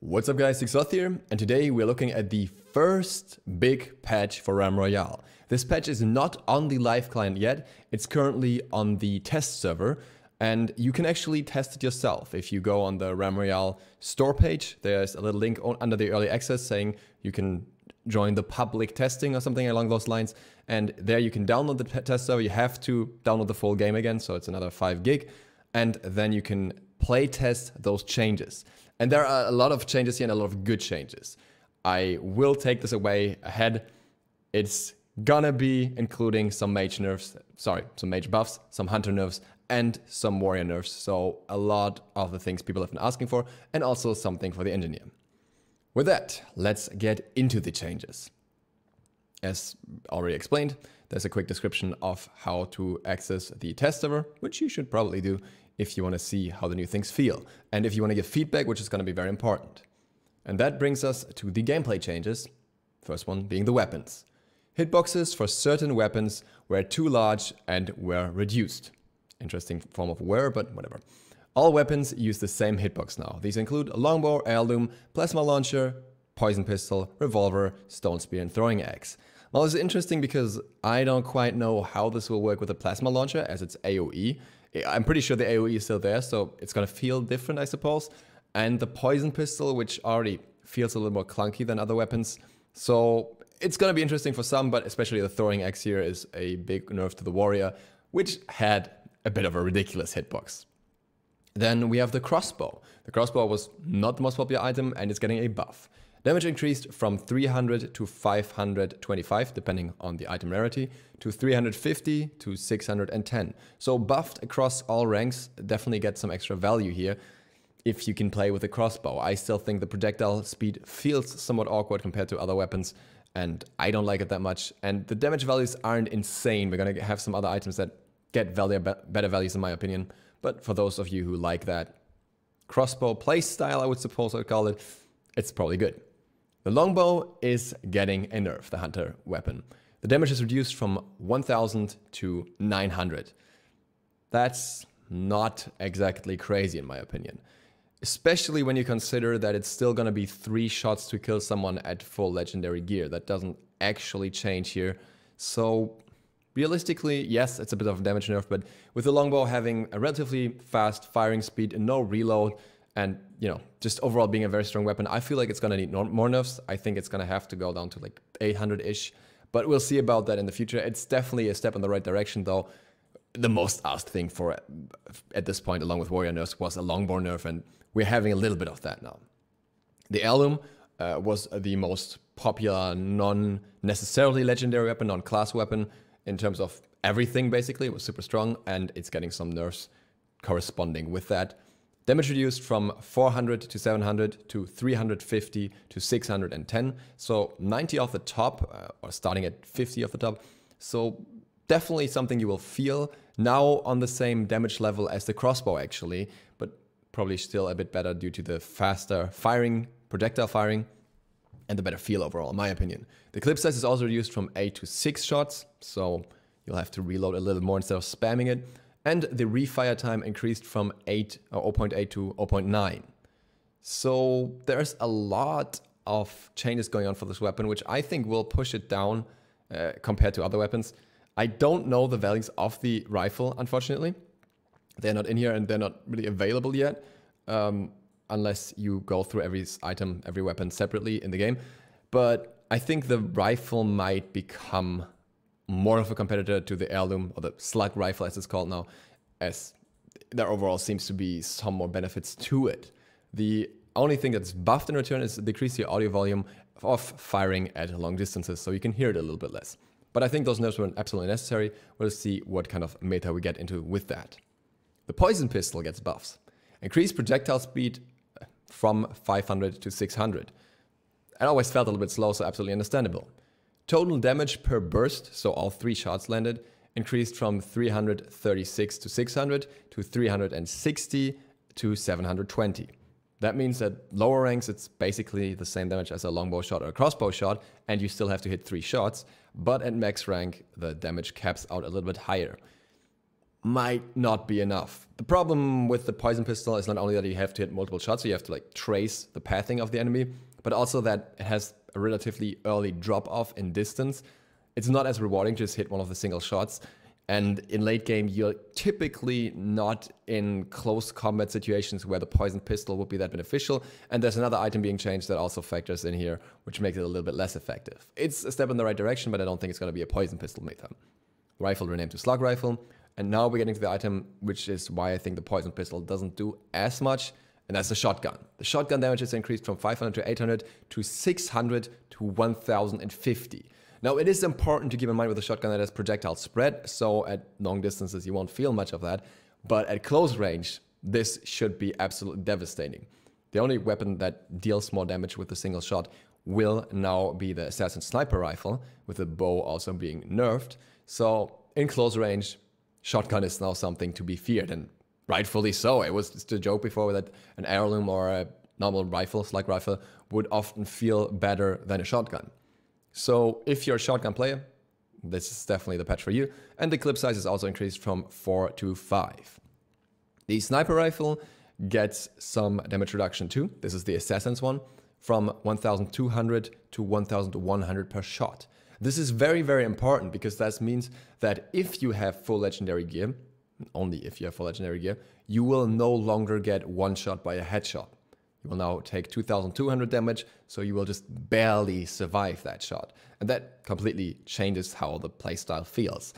What's up guys, DukeSloth here, and today we're looking at the first big patch for Royale. This patch is not on the live client yet, it's currently on the test server, and you can actually test it yourself. If you go on the Royale store page, there's a little link under the early access saying you can join the public testing or something along those lines, and there you can download the test server. You have to download the full game again, so it's another 5 gig, and then you can play test those changes. And there are a lot of changes here and a lot of good changes. I will take this away ahead. It's gonna be including some mage nerfs, some mage buffs, some hunter nerfs, and some warrior nerfs. So a lot of the things people have been asking for, and also something for the engineer. With that, let's get into the changes. As already explained, there's a quick description of how to access the test server, which you should probably do if you want to see how the new things feel, and if you want to give feedback, which is going to be very important. And that brings us to the gameplay changes. First one being the weapons. Hitboxes for certain weapons were too large and were reduced. Interesting form of were, but whatever. All weapons use the same hitbox now. These include a longbow, heirloom, plasma launcher, poison pistol, revolver, stone spear, and throwing axe. Well, this is interesting because I don't quite know how this will work with the plasma launcher, as it's AoE. I'm pretty sure the AoE is still there, so it's gonna feel different, I suppose. And the poison pistol, which already feels a little more clunky than other weapons. So it's gonna be interesting for some, but especially the throwing axe here is a big nerf to the warrior, which had a bit of a ridiculous hitbox. Then we have the crossbow. The crossbow was not the most popular item and it's getting a buff. Damage increased from 300 to 525, depending on the item rarity, to 350 to 610. So buffed across all ranks, definitely get some extra value here if you can play with a crossbow. I still think the projectile speed feels somewhat awkward compared to other weapons, and I don't like it that much. And the damage values aren't insane. We're gonna have some other items that get better values in my opinion. But for those of you who like that crossbow playstyle, I would suppose I'd call it, it's probably good. The longbow is getting a nerf, the hunter weapon. The damage is reduced from 1000 to 900. That's not exactly crazy in my opinion. Especially when you consider that it's still gonna be 3 shots to kill someone at full legendary gear. That doesn't actually change here. So realistically, yes, it's a bit of a damage nerf, but with the longbow having a relatively fast firing speed and no reload, and, you know, just overall being a very strong weapon, I feel like it's going to need more nerfs. I think it's going to have to go down to like 800-ish. But we'll see about that in the future. It's definitely a step in the right direction, though. The most asked thing for at this point, along with warrior nerfs, was a longbow nerf, and we're having a little bit of that now. The heirloom was the most popular non-necessarily legendary weapon, non-class weapon, in terms of everything, basically. It was super strong, and it's getting some nerfs corresponding with that. Damage reduced from 400 to 700 to 350 to 610. So 90 off the top, or starting at 50 off the top. So definitely something you will feel. Now on the same damage level as the crossbow actually, but probably still a bit better due to the faster firing, projectile firing, and the better feel overall, in my opinion. The clip size is also reduced from 8 to 6 shots, so you'll have to reload a little more instead of spamming it. And the refire time increased from 0.8 to 0.9. So there's a lot of changes going on for this weapon, which I think will push it down compared to other weapons. I don't know the values of the rifle, unfortunately. They're not in here and they're not really available yet, unless you go through every item, every weapon separately in the game. But I think the rifle might become more of a competitor to the heirloom, or the slug rifle as it's called now, as there overall seems to be some more benefits to it. The only thing that's buffed in return is decrease the audio volume of firing at long distances, so you can hear it a little bit less. But I think those nerfs were absolutely necessary. We'll see what kind of meta we get into with that. The poison pistol gets buffs. Increased projectile speed from 500 to 600. I always felt a little bit slow, so absolutely understandable. Total damage per burst, so all 3 shots landed, increased from 336 to 600 to 360 to 720. That means that lower ranks, it's basically the same damage as a longbow shot or a crossbow shot, and you still have to hit 3 shots, but at max rank, the damage caps out a little bit higher. might not be enough. The problem with the poison pistol is not only that you have to hit multiple shots, so you have to like trace the pathing of the enemy, but also that it has a relatively early drop off in distance. It's not as rewarding to just hit one of the single shots. And in late game, you're typically not in close combat situations where the poison pistol would be that beneficial. And there's another item being changed that also factors in here, which makes it a little bit less effective. It's a step in the right direction, but I don't think it's going to be a poison pistol meta. Rifle renamed to slug rifle. And now we're getting to the item, which is why I think the poison pistol doesn't do as much, and that's the shotgun. The shotgun damage is increased from 500 to 800 to 600 to 1050. Now, it is important to keep in mind with the shotgun that it has projectile spread, so at long distances you won't feel much of that, but at close range, this should be absolutely devastating. The only weapon that deals more damage with a single shot will now be the assassin sniper rifle, with the bow also being nerfed. So in close range, shotgun is now something to be feared, and rightfully so. It was just a joke before that an heirloom or a normal rifle, slug rifle, would often feel better than a shotgun. So if you're a shotgun player, this is definitely the patch for you. And the clip size is also increased from 4 to 5. The sniper rifle gets some damage reduction too. This is the assassin's one, from 1200 to 1100 per shot. This is very, very important because that means that if you have full legendary gear, only if you have full legendary gear, you will no longer get one shot by a headshot. You will now take 2200 damage, so you will just barely survive that shot. And that completely changes how the playstyle feels.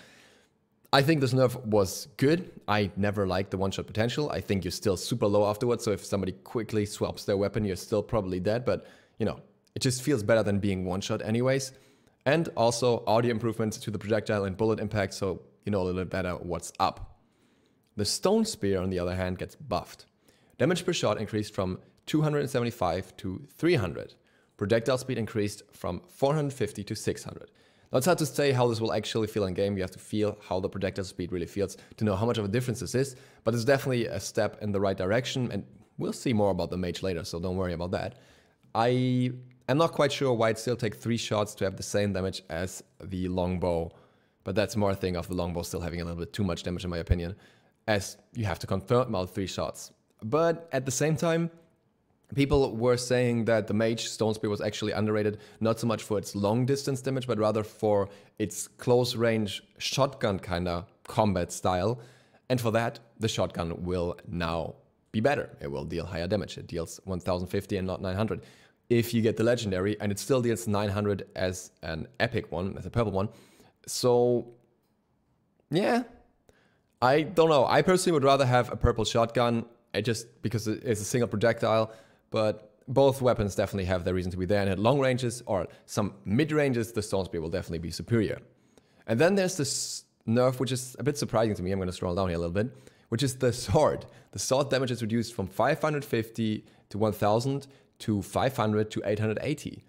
I think this nerf was good. I never liked the one-shot potential. I think you're still super low afterwards, so if somebody quickly swaps their weapon, you're still probably dead, but, you know, it just feels better than being one-shot anyways. And also audio improvements to the projectile and bullet impact, so you know a little bit better what's up. The stone spear, on the other hand, gets buffed. Damage per shot increased from 275 to 300. Projectile speed increased from 450 to 600. Now it's hard to say how this will actually feel in game. You have to feel how the projectile speed really feels to know how much of a difference this is, but it's definitely a step in the right direction, and we'll see more about the mage later, so don't worry about that. I am not quite sure why it still takes 3 shots to have the same damage as the longbow, but that's more a thing of the longbow still having a little bit too much damage in my opinion, as you have to confirm all 3 shots. But at the same time, people were saying that the mage stone spear was actually underrated, not so much for its long distance damage, but rather for its close range shotgun kind of combat style. And for that, the shotgun will now be better. It will deal higher damage. It deals 1050 and not 900. If you get the legendary, and it still deals 900 as an epic one, as a purple one. So, yeah, I don't know. I personally would rather have a purple shotgun, just because it's a single projectile. But both weapons definitely have their reason to be there, and at long ranges or some mid ranges, the stone spear will definitely be superior. And then there's this nerf, which is a bit surprising to me. I'm going to scroll down here a little bit, which is the sword. The sword damage is reduced from 550 to 1000 to 500 to 880.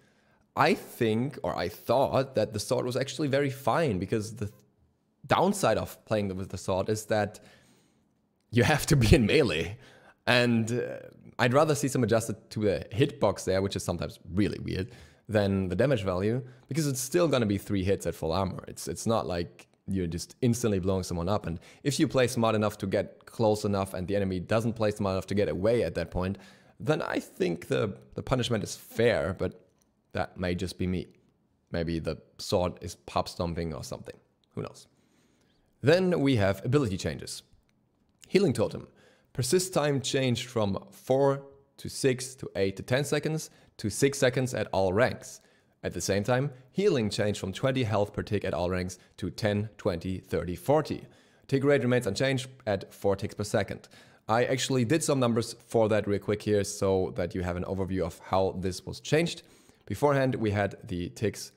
I think, or I thought, that the sword was actually very fine, because the downside of playing with the sword is that you have to be in melee. And I'd rather see some adjusted to the hitbox there, which is sometimes really weird, than the damage value, because it's still going to be 3 hits at full armor. It's not like you're just instantly blowing someone up. And if you play smart enough to get close enough and the enemy doesn't play smart enough to get away at that point, then I think the punishment is fair, but that may just be me. Maybe the sword is pop stomping or something. Who knows? Then we have ability changes. Healing Totem. Persist time changed from 4 to 6 to 8 to 10 seconds to 6 seconds at all ranks. At the same time, healing changed from 20 health per tick at all ranks to 10, 20, 30, 40. Tick rate remains unchanged at 4 ticks per second. I actually did some numbers for that real quick here so that you have an overview of how this was changed. Beforehand, we had the ticks,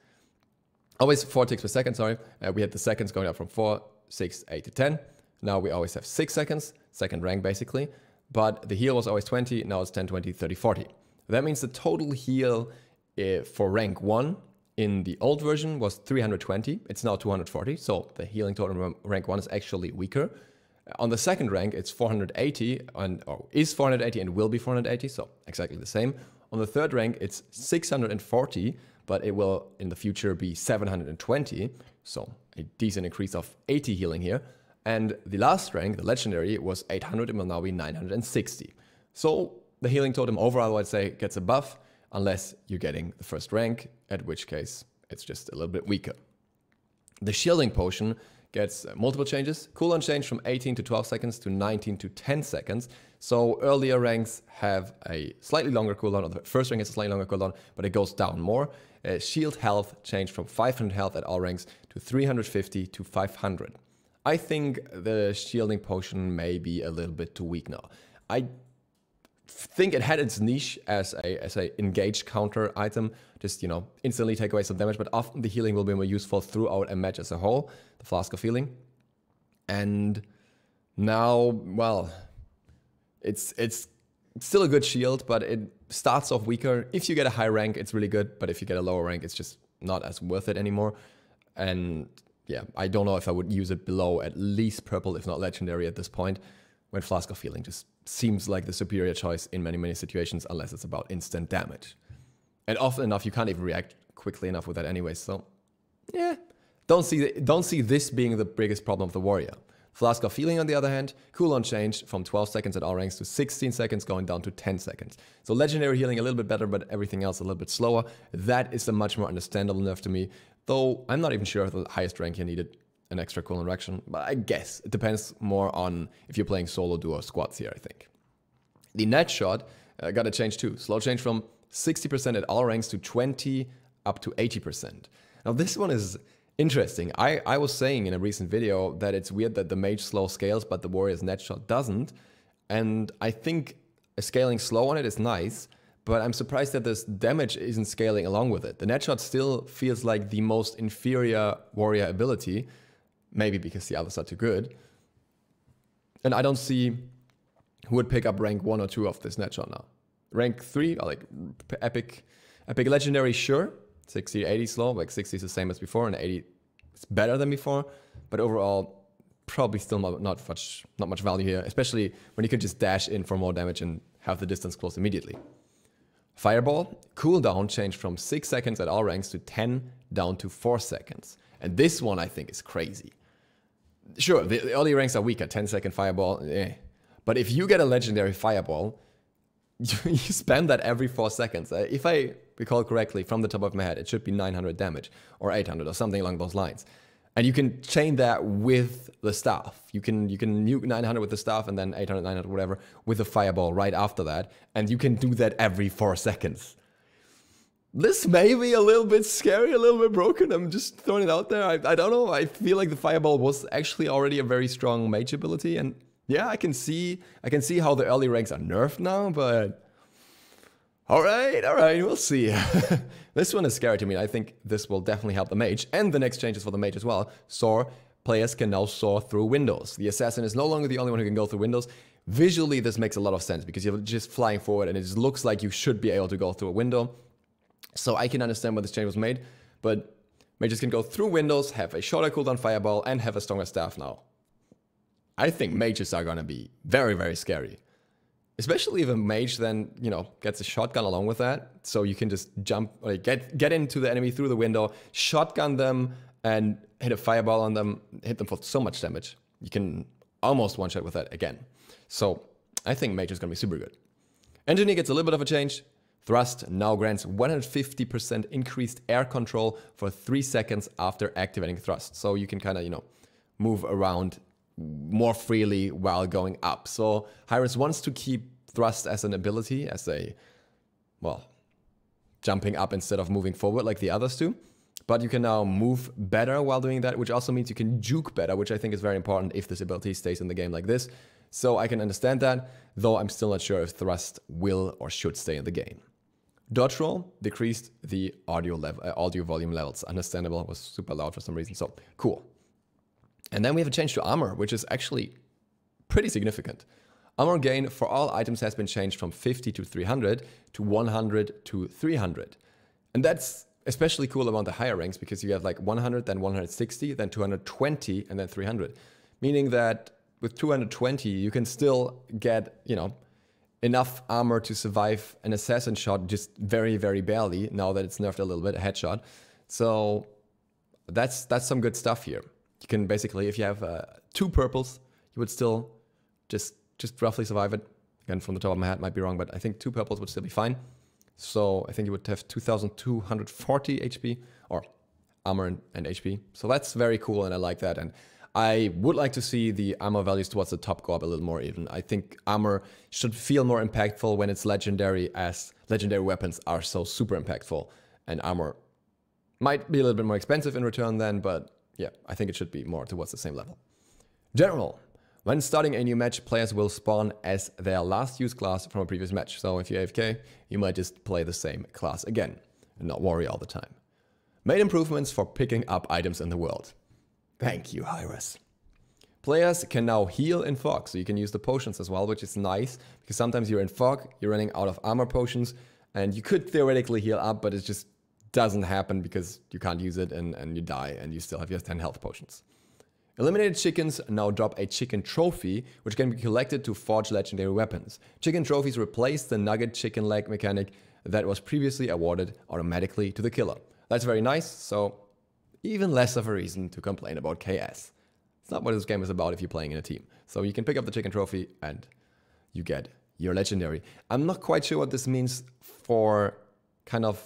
always 4 ticks per second, sorry. We had the seconds going up from 4, 6, 8 to 10. Now we always have 6 seconds, second rank basically, but the heal was always 20, now it's 10, 20, 30, 40. That means the total heal for rank 1 in the old version was 320, it's now 240, so the healing total rank 1 is actually weaker. On the second rank, it's 480, or is 480 and will be 480, so exactly the same. On the third rank, it's 640, but it will in the future be 720, so a decent increase of 80 healing here. And the last rank, the legendary, was 800 and will now be 960. So the healing totem overall, I'd say, gets a buff, unless you're getting the first rank, at which case it's just a little bit weaker. The shielding potion gets multiple changes. Cooldown change from 18 to 12 seconds to 19 to 10 seconds. So earlier ranks have a slightly longer cooldown, or the first rank has a slightly longer cooldown, but it goes down more. Shield health changed from 500 health at all ranks to 350 to 500. I think the shielding potion may be a little bit too weak now. I think it had its niche as a engage counter item, just, you know, instantly take away some damage, but often the healing will be more useful throughout a match as a whole, the Flask of Healing. And now, well, it's still a good shield, but it starts off weaker. If you get a high rank, it's really good, but if you get a lower rank, it's just not as worth it anymore. And yeah, I don't know if I would use it below at least purple, if not legendary at this point, when Flask of Healing just seems like the superior choice in many, many situations, unless it's about instant damage. And often enough, you can't even react quickly enough with that anyway, so yeah. Don't see this being the biggest problem of the warrior. Flask of Healing, on the other hand, cooldown changed from 12 seconds at all ranks to 16 seconds, going down to 10 seconds. So legendary healing a little bit better, but everything else a little bit slower. That is a much more understandable nerf to me, though I'm not even sure if the highest rank here needed an extra cooldown reduction, but I guess it depends more on if you're playing solo, duo, or squads here, I think. The net shot got a change too. Slow change from 60% at all ranks to 20 up to 80%. Now this one is interesting. I was saying in a recent video that it's weird that the mage slow scales, but the warrior's net shot doesn't. And I think scaling slow on it is nice, but I'm surprised that this damage isn't scaling along with it. The net shot still feels like the most inferior warrior ability, maybe because the others are too good. And I don't see who would pick up rank 1 or 2 of this net shot now. Rank 3, like epic legendary, sure. 60 to 80 slow, like 60 is the same as before, and 80 is better than before. But overall, probably still not much value here, especially when you could just dash in for more damage and have the distance close immediately. Fireball, cooldown changed from 6 seconds at all ranks to 10 down to 4 seconds. And this one I think is crazy. Sure, the early ranks are weaker, 10-second fireball, But if you get a legendary fireball, you spam that every 4 seconds. If I recall correctly, from the top of my head, it should be 900 damage, or 800, or something along those lines. And you can chain that with the staff. You can nuke 900 with the staff, and then 800, 900, whatever, with the fireball right after that. And you can do that every 4 seconds. This may be a little bit scary, a little bit broken. I'm just throwing it out there. I don't know. I feel like the fireball was actually already a very strong mage ability, and yeah, I can see how the early ranks are nerfed now, but all right, we'll see. This one is scary to me. I think this will definitely help the mage, and the next change is for the mage as well. Soar, players can now soar through windows. The assassin is no longer the only one who can go through windows. Visually, this makes a lot of sense because you're just flying forward, and it just looks like you should be able to go through a window. So I can understand why this change was made, but mages can go through windows, have a shorter cooldown fireball, and have a stronger staff now. I think mages are gonna be very, very scary. Especially if a mage then, you know, gets a shotgun along with that. So you can just jump, like get into the enemy through the window, shotgun them, and hit a fireball on them, hit them for so much damage. You can almost one-shot with that again. So I think mage is gonna be super good. Engineer gets a little bit of a change. Thrust now grants 150% increased air control for 3 seconds after activating thrust. So you can kind of, you know, move around more freely while going up. So Hyrens wants to keep thrust as an ability, as a, well, jumping up instead of moving forward like the others do. But you can now move better while doing that, which also means you can juke better, which I think is very important if this ability stays in the game like this. So I can understand that, though I'm still not sure if thrust will or should stay in the game. Dodge roll decreased the audio volume levels. Understandable, it was super loud for some reason, so cool. And then we have a change to armor, which is actually pretty significant. Armor gain for all items has been changed from 50 to 300 to 100 to 300. And that's especially cool around the higher ranks because you have like 100, then 160, then 220, and then 300. Meaning that with 220, you can still get, you know, enough armor to survive an assassin shot just very, very barely, now that it's nerfed a little bit, a headshot. So that's some good stuff here. You can basically, if you have 2 purples, you would still just roughly survive it. Again, from the top of my head, might be wrong, but I think 2 purples would still be fine. So I think you would have 2,240 HP, or armor and HP. So that's very cool, and I like that. And I would like to see the armor values towards the top go up a little more even. I think armor should feel more impactful when it's legendary, as legendary weapons are so super impactful. And armor might be a little bit more expensive in return then, but yeah, I think it should be more towards the same level. General. When starting a new match, players will spawn as their last used class from a previous match. So if you're AFK, you might just play the same class again and not worry all the time. Made improvements for picking up items in the world. Thank you, Hyras. Players can now heal in fog, so you can use the potions as well, which is nice, because sometimes you're in fog, you're running out of armor potions, and you could theoretically heal up, but it just doesn't happen because you can't use it and you die, and you still have your 10 health potions. Eliminated chickens now drop a chicken trophy, which can be collected to forge legendary weapons. Chicken trophies replace the nugget chicken leg mechanic that was previously awarded automatically to the killer. That's very nice, so even less of a reason to complain about KS. It's not what this game is about if you're playing in a team. So you can pick up the chicken trophy and you get your legendary. I'm not quite sure what this means for kind of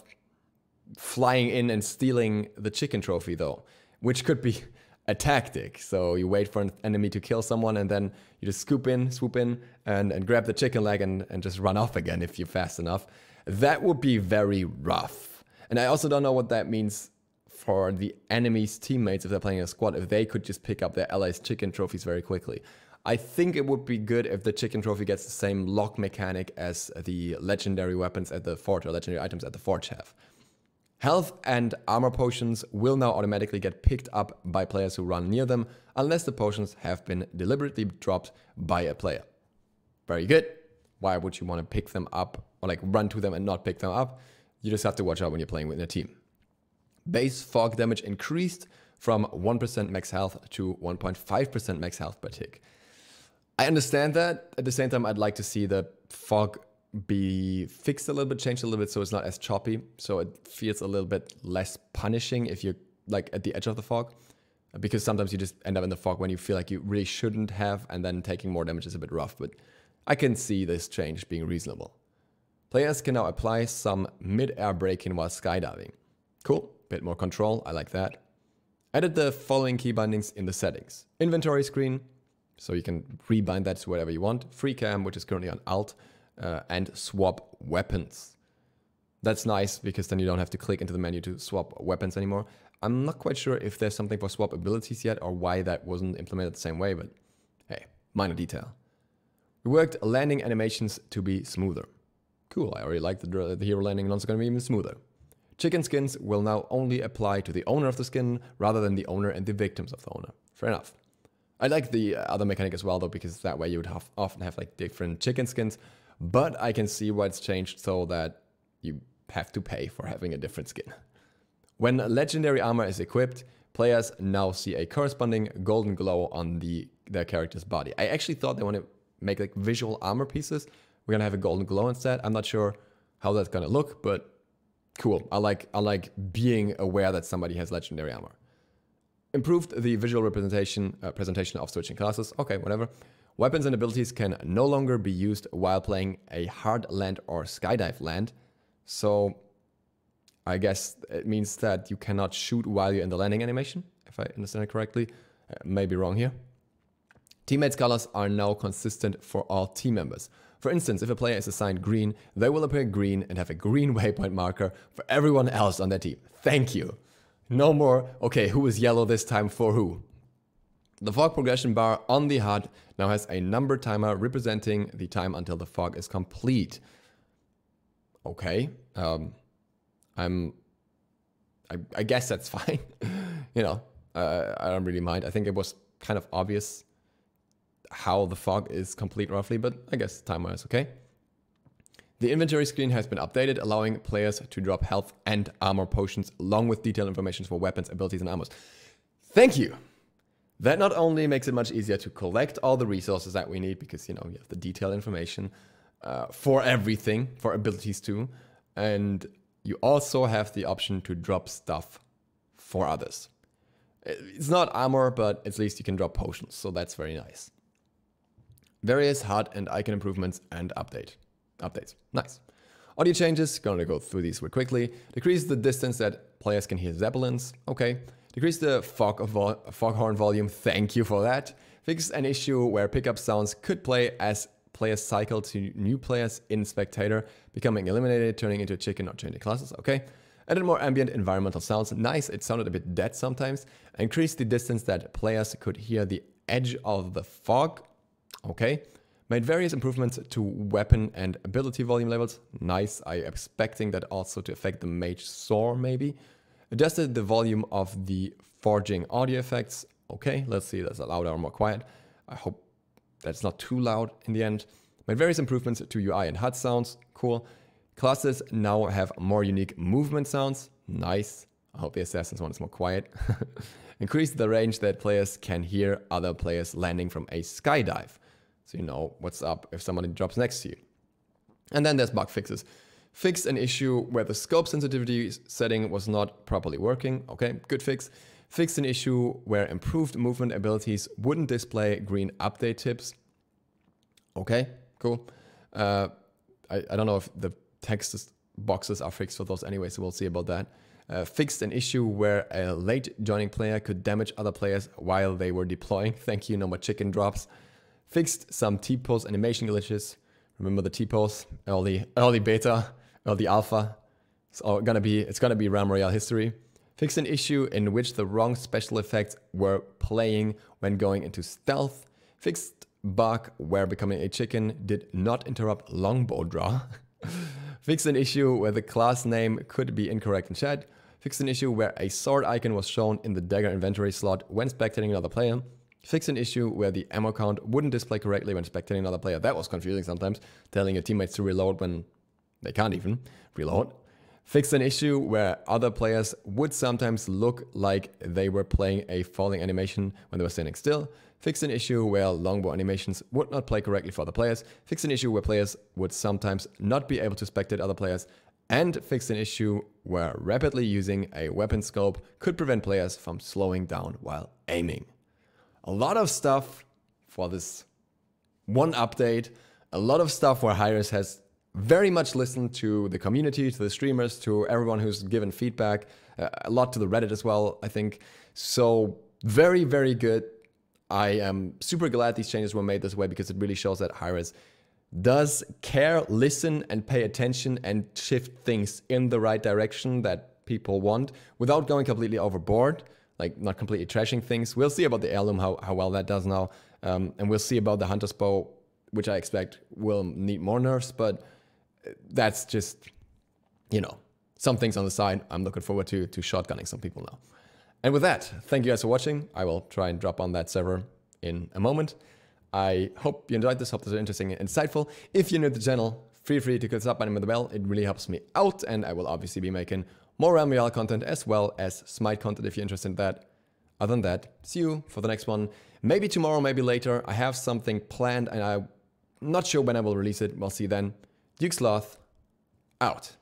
flying in and stealing the chicken trophy though, which could be a tactic. So you wait for an enemy to kill someone and then you just swoop in and grab the chicken leg and just run off again if you're fast enough. That would be very rough. And I also don't know what that means for the enemy's teammates if they're playing a squad, if they could just pick up their allies' chicken trophies very quickly. I think it would be good if the chicken trophy gets the same lock mechanic as the legendary weapons at the forge or legendary items at the forge have. Health and armor potions will now automatically get picked up by players who run near them, unless the potions have been deliberately dropped by a player. Very good. Why would you want to pick them up or like run to them and not pick them up? You just have to watch out when you're playing with a team. Base fog damage increased from 1% max health to 1.5% max health per tick. I understand that. At the same time, I'd like to see the fog be fixed a little bit, changed a little bit so it's not as choppy, so it feels a little bit less punishing if you're like at the edge of the fog, because sometimes you just end up in the fog when you feel like you really shouldn't have, and then taking more damage is a bit rough, but I can see this change being reasonable. Players can now apply some mid-air braking while skydiving. Cool, bit more control, I like that. Added the following key bindings in the settings. Inventory screen, so you can rebind that to whatever you want. Free cam, which is currently on alt. And swap weapons. That's nice because then you don't have to click into the menu to swap weapons anymore. I'm not quite sure if there's something for swap abilities yet or why that wasn't implemented the same way, but hey, minor detail. We worked landing animations to be smoother. Cool, I already like the hero landing and also going to be even smoother. Chicken skins will now only apply to the owner of the skin rather than the owner and the victims of the owner. Fair enough. I like the other mechanic as well though, because that way you would often have like different chicken skins. But I can see why it's changed so that you have to pay for having a different skin. When legendary armor is equipped, players now see a corresponding golden glow on their character's body. I actually thought they want to make like visual armor pieces. We're gonna have a golden glow instead. I'm not sure how that's gonna look, but cool. I like being aware that somebody has legendary armor. Improved the visual presentation of switching classes. Okay, whatever. Weapons and abilities can no longer be used while playing a hard land or skydive land. So I guess it means that you cannot shoot while you're in the landing animation, if I understand it correctly. May be wrong here. Teammates' colors are now consistent for all team members. For instance, if a player is assigned green, they will appear green and have a green waypoint marker for everyone else on their team. Thank you. No more, okay, who is yellow this time for who? The fog progression bar on the HUD now has a number timer representing the time until the fog is complete. Okay, I guess that's fine. You know, I don't really mind. I think it was kind of obvious how the fog is complete roughly, but I guess the timer is okay. The inventory screen has been updated, allowing players to drop health and armor potions along with detailed information for weapons, abilities, and armors. Thank you! That not only makes it much easier to collect all the resources that we need, because, you know, you have the detailed information for everything, for abilities too, and you also have the option to drop stuff for others. It's not armor, but at least you can drop potions, so that's very nice. Various HUD and icon improvements and updates. Nice. Audio changes, gonna go through these real quickly. Decrease the distance that players can hear zeppelins, okay. Decrease the foghorn volume, thank you for that. Fix an issue where pickup sounds could play as players cycle to new players in spectator, becoming eliminated, turning into a chicken or changing classes, okay. Added more ambient environmental sounds, nice, it sounded a bit dead sometimes. Increase the distance that players could hear the edge of the fog, okay. Made various improvements to weapon and ability volume levels, nice, I'm expecting that also to affect the mage sword maybe. Adjusted the volume of the forging audio effects, okay, let's see, that's louder or more quiet. I hope that's not too loud in the end. Made various improvements to UI and HUD sounds, cool. Classes now have more unique movement sounds, nice. I hope the Assassin's one is more quiet. Increased the range that players can hear other players landing from a skydive. So you know what's up if somebody drops next to you. And then there's bug fixes. Fixed an issue where the scope sensitivity setting was not properly working. Okay, good fix. Fixed an issue where improved movement abilities wouldn't display green update tips. Okay, cool. I don't know if the text boxes are fixed for those anyway, so we'll see about that. Fixed an issue where a late joining player could damage other players while they were deploying. Thank you, no more chicken drops. Fixed some T-pose animation glitches. Remember the T-pose, early beta, early alpha. It's gonna be Realm Royale history. Fixed an issue in which the wrong special effects were playing when going into stealth. Fixed bug where becoming a chicken did not interrupt longbow draw. Fixed an issue where the class name could be incorrect in chat. Fixed an issue where a sword icon was shown in the dagger inventory slot when spectating another player. Fix an issue where the ammo count wouldn't display correctly when spectating another player. That was confusing sometimes, telling your teammates to reload when they can't even reload. Fix an issue where other players would sometimes look like they were playing a falling animation when they were standing still. Fix an issue where longbow animations would not play correctly for other players. Fix an issue where players would sometimes not be able to spectate other players. And fix an issue where rapidly using a weapon scope could prevent players from slowing down while aiming. A lot of stuff for this one update, a lot of stuff where Hi-Rez has very much listened to the community, to the streamers, to everyone who's given feedback, a lot to the Reddit as well, I think. So very, very good. I am super glad these changes were made this way because it really shows that Hi-Rez does care, listen, and pay attention and shift things in the right direction that people want without going completely overboard. Like, not completely trashing things. We'll see about the heirloom, how well that does now. And we'll see about the Hunter's Bow, which I expect will need more nerfs. But that's just, you know, some things on the side. I'm looking forward to shotgunning some people now. And with that, thank you guys for watching. I will try and drop on that server in a moment. I hope you enjoyed this. Hope this was interesting and insightful. If you're new to the channel, feel free to click the sub button with the bell. It really helps me out. And I will obviously be making more Realm Royale content as well as Smite content if you're interested in that. Other than that, see you for the next one. Maybe tomorrow, maybe later. I have something planned and I'm not sure when I will release it. We'll see then. DukeSloth, out.